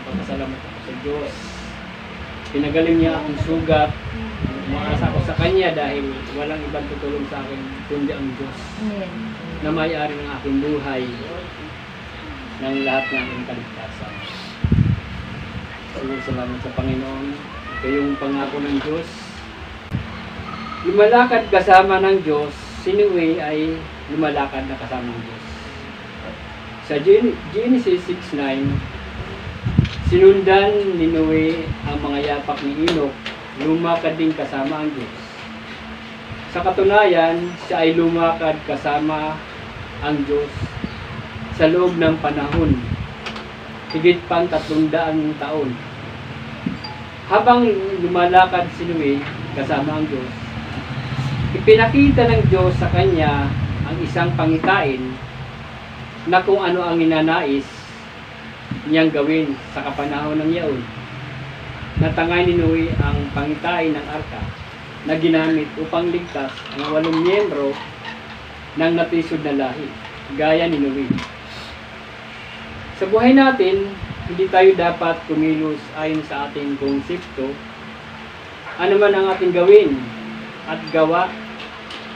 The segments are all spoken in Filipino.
nagpapasalamat ako sa Diyos. Pinagaling niya akong sugat. Umaasa ako sa Kanya dahil walang ibang tutulong sa akin kundi ang Diyos na may-ari ng aking buhay ng lahat ng aking kaligtasan. Salamat sa Panginoon. Ito yung pangako ng Diyos. Lumalakad kasama ng Diyos, si Noe ay lumalakad na kasama ng Diyos. Sa Genesis 6:9, sinundan ni Noe ang mga yapak ni Enoch, lumakad din kasama ang Diyos. Sa katunayan, siya ay lumakad kasama ang Diyos sa loob ng panahon, higit pang 300 taon. Habang lumalakad si Noe kasama ang Diyos, ipinakita ng Diyos sa kanya ang isang pangitain na kung ano ang ninanais niyang gawin sa kapanahon ng yaon. Natangay ni Noe ang pangitain ng arka na ginamit upang ligtas ang 8 miyembro ng natisod na lahi, gaya ni Noe. Sa buhay natin, hindi tayo dapat kumilos ayon sa ating konsepto. Ano man ang ating gawin at gawa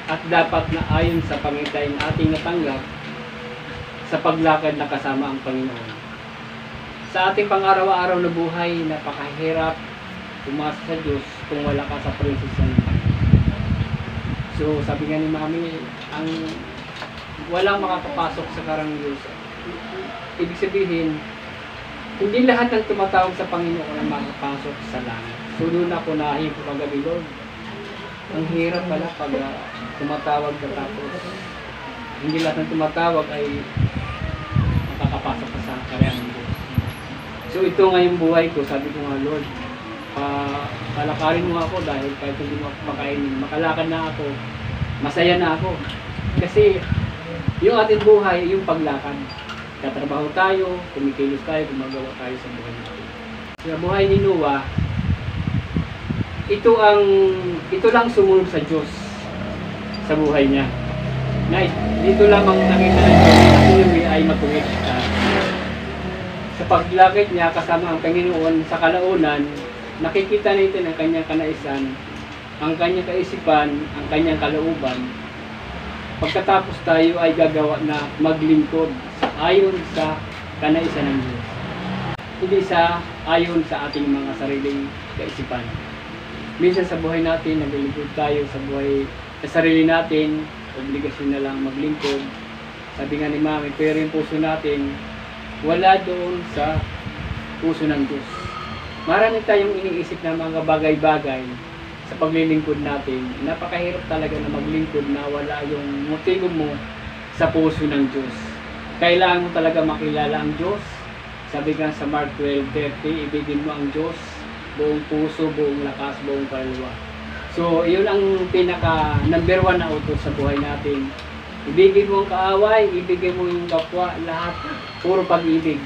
at dapat na ayon sa pangitain ating natanggap sa paglakad na kasama ang Panginoon. Sa ating pang-araw-araw na buhay, napakahirap umasa sa Diyos kung wala ka sa presensya ng Panginoon. So, sabi nga ni Mami, ang walang makakapasok sa karang Diyos. Ibig sabihin, hindi lahat ng tumatawag sa Panginoon ang makapasok sa langit. So, doon ako nahin ko kagabi, Lord. Ang hirap pala pag tumatawag ka tapos hindi lahat ng tumatawag ay makakapasok ka sa karyan ng Diyos. So, ito ngayong buhay ko, sabi ko nga, Lord, palakarin mo ako dahil kahit hindi mo ako makainin, makalakad na ako, masaya na ako. Kasi, yung ating buhay, yung paglakad. Katrabaho tayo, kumikilos tayo, gumagawa tayo sa buhay natin. Sa buhay ni Noah, ito lang sumunod sa Diyos sa buhay niya. Na dito lamang nakita ng Diyos na si Noe ay matuwid. Sa paglakad niya kasama ang Panginoon sa kalaunan, nakikita natin ang kanyang kanaisan, ang kanyang kaisipan, ang kanyang kalooban. Pagkatapos tayo ay gagawa na maglingkod ayon sa kanaisan ng Diyos. Hindi ayon sa ating mga sariling kaisipan. Minsan sa buhay natin, naglilingkod tayo sa buhay sa sarili natin, obligasyon na lang maglingkod. Sabi nga ni Mami, pero yung puso natin, wala doon sa puso ng Diyos. Marami tayong iniisip na mga bagay-bagay sa paglilingkod natin. Napakahirap talaga na maglingkod na wala yung motibo mo sa puso ng Diyos. Kailangan mo talaga makilala ang Diyos. Sabi nga sa Mark 12:30, ibigin mo ang Diyos, buong puso, buong lakas, buong kaluluwa. So, yun ang pinaka number 1 na utos sa buhay natin. Ibigin mo ang kaaway, ibigin mo yung kapwa, lahat, puro pag-ibig.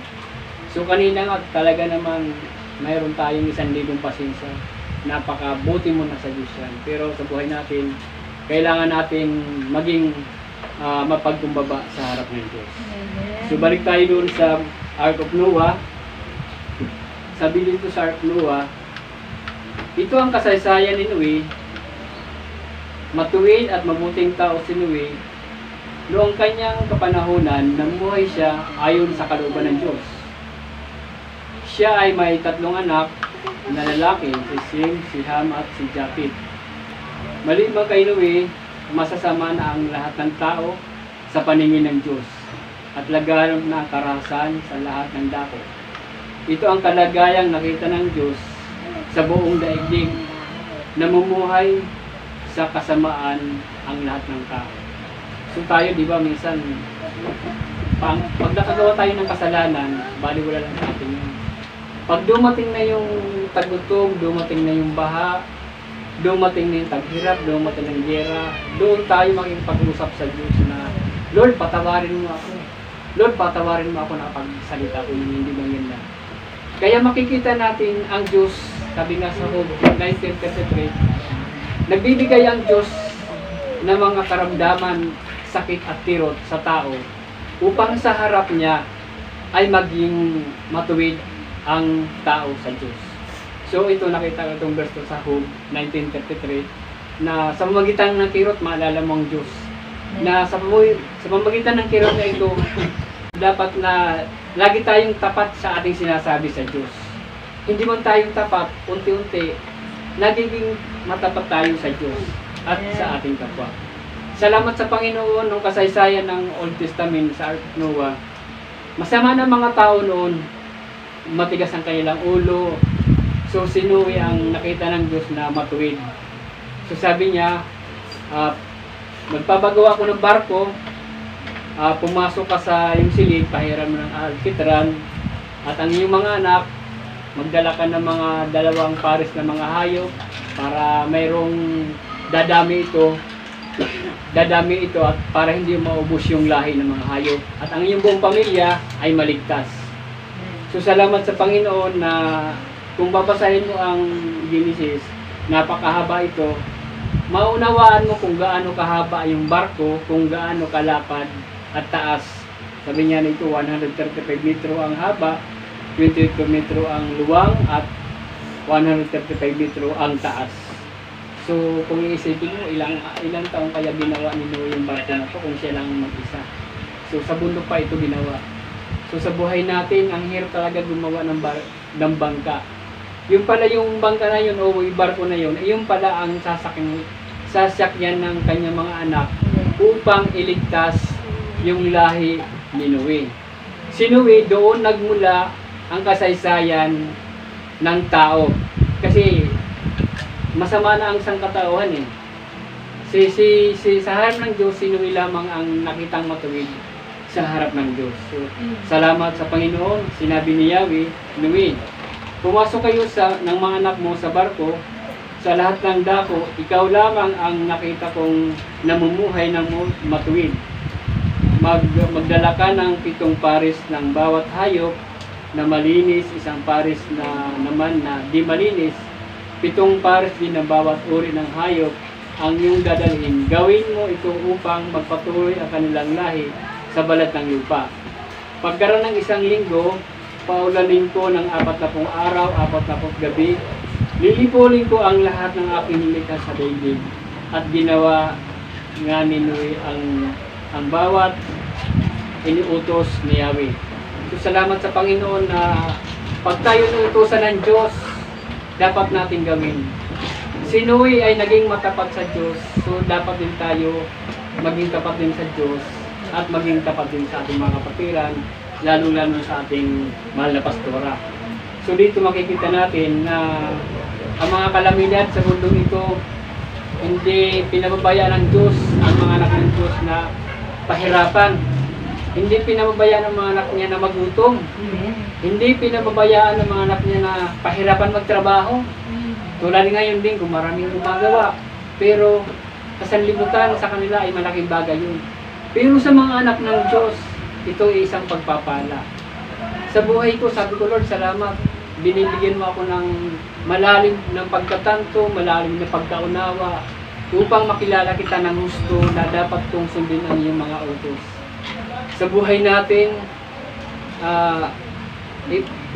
So, kanina nga talaga naman mayroon tayong 1,000 pasensya. Napakabuti mo na sa Diyos yan. Pero sa buhay natin, kailangan natin maging mapagkumbaba sa harap ng Diyos. So, balik tayo doon sa Ark of Noah. Sabi dito sa Ark of Noah, ito ang kasaysayan ni Noe. Matuwid at mabuting tao si Noe. Noong kanyang kapanahunan, namuhay siya ayon sa kalooban ng Diyos. Siya ay may 3 anak na lalaki, si Sem, si Ham at si Japhet. Maliban kay Noe, masasama na ang lahat ng tao sa paningin ng Diyos at laganap na karahasan sa lahat ng dako. Ito ang kalagayang nakita ng Diyos sa buong daigdig, namumuhay sa kasamaan ang lahat ng tao. So tayo, di ba, minsan pag nakagawa tayo ng kasalanan, baliwala lang sa atin yun. Pag dumating na yung tagutom, dumating na yung baha, dumating na yung taghirap, dumating ng gera, doon tayo makipag-usap sa Diyos na, Lord, patawarin mo ako. Lord, patawarin mo ako na pagsalita ko yung hindi maganda. Kaya makikita natin ang Diyos, sabi nga sa Job 19:33, nagbibigay ang Diyos ng mga karamdaman, sakit at kirot sa tao upang sa harap niya ay maging matuwid ang tao sa Diyos. So ito nakita ko itong verse sa Job 19:33 na sa pamamagitan ng kirot maalala mo ang Diyos. Na sa pamamagitan ng kirot na ito dapat na lagi tayong tapat sa ating sinasabi sa Diyos. Hindi man tayong tapat, unti-unti nagiging matapat tayo sa Diyos at sa ating kapwa. Salamat sa Panginoon ng kasaysayan ng Old Testament sa Ark of Noah. Masama na mga tao noon, matigas ang kanilang ulo. So si Noe ang nakita ng Diyos na matuwid. So sabi niya, magpapagawa ko ng barko, pumasok ka sa iyong silid, pahiram ng alkitran, at ang iyong mga anak, magdala ka ng mga 2 pares na mga hayop para mayroong dadami ito at para hindi maubos yung lahi ng mga hayop at ang iyong buong pamilya ay maligtas. So salamat sa Panginoon na kung babasahin mo ang Genesis, napakahaba ito, maunawaan mo kung gaano kahaba yung barko, kung gaano kalapad at taas. Sabi niya nito 135 metro ang haba, 28 metro ang luwang at 135 metro ang taas. So kung iisipin mo ilang taong kaya ginawa ni Noe yung barko na to kung siya lang mag-isa. So sa bundok pa ito ginawa. So sa buhay natin, ang hirap talaga gumawa ng bangka. Yung pala yung bangka na yun o yung barko na yun, yung pala ang sasakyan ng kanyang mga anak upang iligtas yung lahi ni Noe. Si Noe, doon nagmula ang kasaysayan ng tao. Kasi masama na ang sangkatauhan eh. Sa harap ng Diyos, si Noe lamang ang nakitang matuwid sa harap ng Diyos. So, salamat sa Panginoon. Sinabi ni Yahweh, Noe, pumasok kayo ng mga anak mo sa barko, sa lahat ng dako, ikaw lamang ang nakita kong namumuhay ng matuwid. Magdala ka ng 7 pares ng bawat hayop na malinis, 1 pares na naman na di malinis, 7 pares din ng bawat uri ng hayop ang iyong dadalhin. Gawin mo ito upang magpatuloy ang kanilang lahi sa balat ng lupa. Pagkaroon ng 1 linggo, paulanin ko ng 40 araw, 40 gabi, lilipunin ko ang lahat ng aking nilikha sa daigdig. At ginawa nga ni Noe ang bawat iniutos ni Yahweh. So salamat sa Panginoon na pag tayo inuutosan ng Diyos, dapat natin gawin. Si Noe ay naging matapat sa Diyos, so dapat din tayo maging tapat din sa Diyos at maging tapat din sa ating mga kapatiran, lalo-lalo sa ating mahal na pastora. So dito makikita natin na ang mga kalamidad sa mundong ito, hindi pinababayaan ng Diyos ang mga anak ng Diyos na pahirapan. Hindi pinababayaan ng mga anak niya na magutom. Hindi pinababayaan ng mga anak niya na pahirapan magtrabaho. Tulad ngayon din kung maraming gumagawa. Pero kasanlibutan sa kanila ay malaking bagay yun. Pero sa mga anak ng Diyos, ito ay isang pagpapala. Sa buhay ko, sabi ko, Lord, salamat. Binibigyan mo ako ng malalim ng pagkatanto, malalim na pagkaunawa upang makilala kita ng gusto na dapat kong sundin ang iyong mga utos. Sa buhay natin,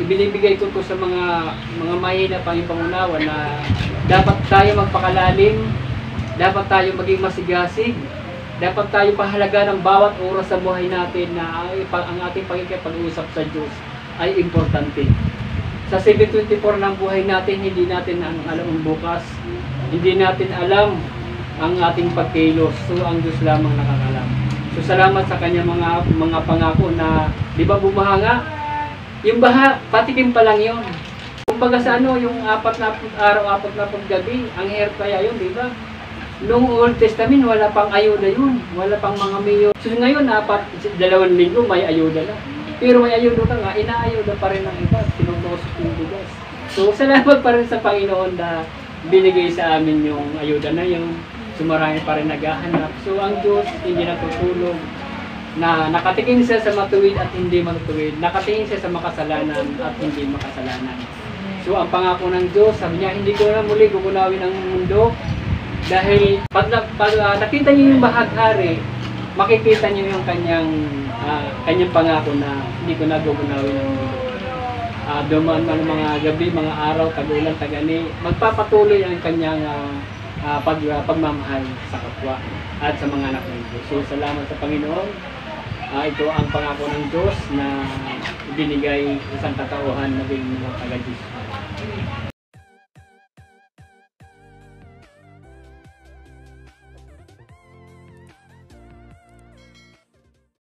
ibinibigay ko to sa mga mahina pang pangunawa na dapat tayo magpakalalim, dapat tayo maging masigasig, dapat tayo pahalaga ng bawat oras sa buhay natin na ang ating pakikipag-usap sa Diyos ay importante. Sa 724 ng buhay natin, hindi natin alam ang bukas, hindi natin alam ang ating pagkilos, so ang Diyos lamang nakakalam. So salamat sa kanya mga pangako na, di ba bumahanga? Yung baha, patikim pa lang yun. Kumbaga sa yung 40 araw, 40 gabi, ang hirap kaya yun, di ba? Noong Old Testament, wala pang ayuda yun. Wala pang mga mayo. So ngayon, 2 linggo, may ayuda na. Pero may ayuda ka nga, inaayuda pa rin ng iba. Sinutusok yung bigas. So salamat pa rin sa Panginoon na binigay sa amin yung ayuda na yun. So marami pa rin naghahanap. So ang Diyos hindi natutulog na nakatingin siya sa matuwid at hindi matuwid. Nakatingin siya sa makasalanan at hindi makasalanan. So ang pangako ng Diyos, sabi niya, hindi ko na muli gugunawin ang mundo. Dahil pag nakita niyo yung bahaghari, makikita niyo yung kanyang pangako na hindi ko na gugunawin ang mundo. dumaan man mga gabi, mga araw, tag-ulan, tag-ani, magpapatuloy ang kanyang pagmamahal sa kapwa at sa mga anak ng Diyos. So, salamat sa Panginoon. Ito ang pangako ng Diyos na ibinigay isang katauhan na din mga taga-Diyos.